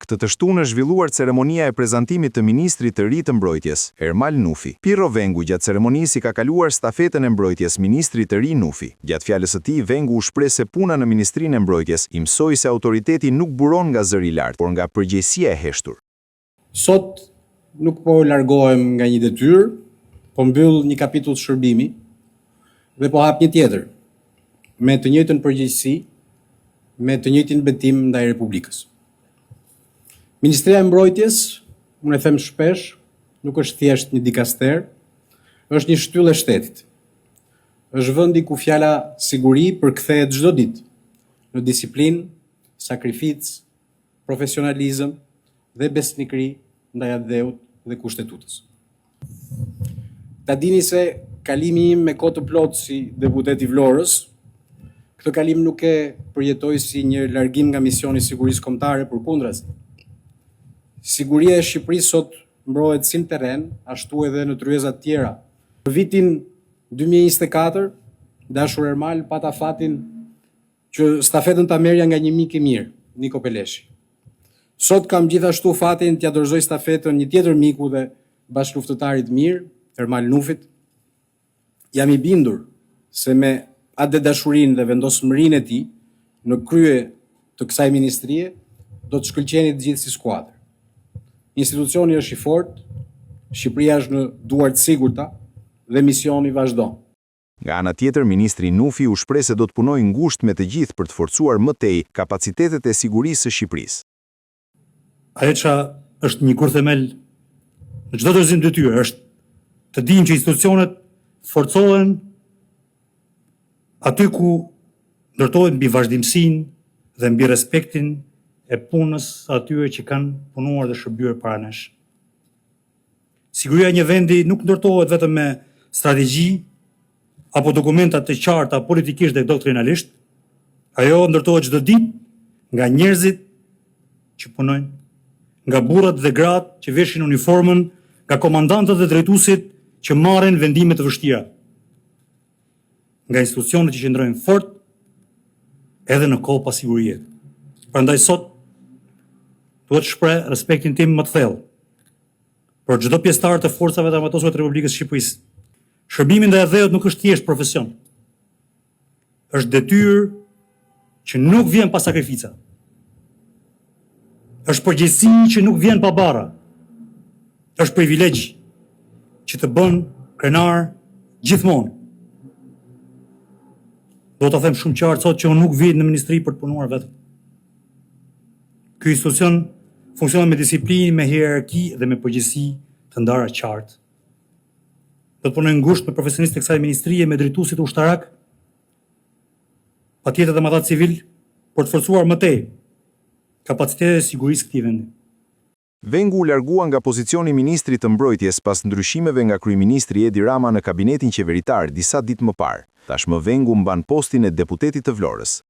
Këtë të shtunë është zhvilluar ceremonia e prezantimit të ministrit të ri të mbrojtjes, Ermal Nufi. Pirro Vengu gjatë ceremonisë i ka kaluar stafetën e mbrojtjes ministrit të ri Nufi. Gjatë fjalës së tij, Vengu u shpreh se puna në Ministrinë e Mbrojtjes i mësoi se autoriteti nuk buron nga zëri i lartë, por nga përgjegjësia e heshtur. Sot nuk po largohem nga një detyrë, po mbyll një kapitull shërbimi dhe po hap një tjetër, me të njëjtën përgjegjësi, me të njëjtin betim ndaj Republikës. Ministria e Mbrojtjes, unë e them shpesh, nuk është thjesht një dikaster, është një shtyllë e shtetit. Është vendi ku fjala siguri përkthehet çdo ditë në disiplinë, sakrificë, profesionalizëm dhe besnikëri ndaj dheut dhe kushtetutës. Ta dini se kalimi im me kohë të plotë si deputet i Vlorës, këtë kalim nuk e përjetoj si një largim nga misioni i sigurisë kombëtare, përkundrazi. Siguria e Shqipërisë sot mbrohet si në terren, ashtu edhe në tryeza të tjera. Në vitin 2024, dashur Ermal pata fatin që stafetën ta merrja nga një mik i mirë, Niko Peleshi. Sot kam gjithashtu fatin t'ia dorëzoj stafetën një tjetër miku dhe bashkëluftëtarit mirë, Ermal Nufit. Jam i bindur se me atë dashurinë dhe vendosmërinë e tij në krye të kësaj ministrie do të shkëlqeni të gjithë si skuadër. Institucioni është i fortë, Shqipëria është në duar të sigurta dhe misioni vazhdon. Nga ana tjetër, ministri Nufi u shpreh se do të punojë ngushtë me të gjithë për të forcuar më tej kapacitetet e sigurisë së Shqipërisë. Ajo që është një kurthemel në çdo dorëzim detyre është të dimë që institucionet forcohen aty ku ndërtohet mbi vazhdimsinë dhe mbi respektin e punës atyre që kanë punuar dhe shërbyer para nesh. Siguria e një vendi nuk ndërtohet vetëm me strategji apo dokumenta të qarta politikisht dhe doktrinalisht, ajo ndërtohet çdo ditë nga njerëzit që punojnë, nga burrat dhe gratë që veshin uniformën, nga komandantët dhe drejtuesit që marrin vendime të vështira, nga institucionet që qëndrojnë fort edhe në kohë pasigurie. Prandaj sot duhet të shpreh respektin tim më të thellë për çdo pjesëtar të forcave të armatosura të Republikës së Shqipërisë. Shërbimi ndaj dheut nuk është thjesht profesion. Është detyrë që nuk vjen pa sakrifica. Është përgjegjësi që nuk vjen pa barra. Është privilegj që të bën krenar gjithmonë. Do të them shumë qartë sot që unë nuk vi në ministri për të punuar vetëm. Ky institucion funksionon me disiplinë, me hierarki dhe me përgjegjësi të ndara qartë. Do të punoj ngushtë me profesionistë të kësaj ministrie, me drejtuesit ushtarak, patjetër edhe me ata civil, për të forcuar më tej kapacitetet e sigurisë këtij vendi. Vengu u largua nga pozicioni ministrit të mbrojtjes pas ndryshimeve nga kryeministri Edi Rama në kabinetin qeveritar disa ditë më parë. Tashmë Vengu mban postin e deputetit të Vlorës.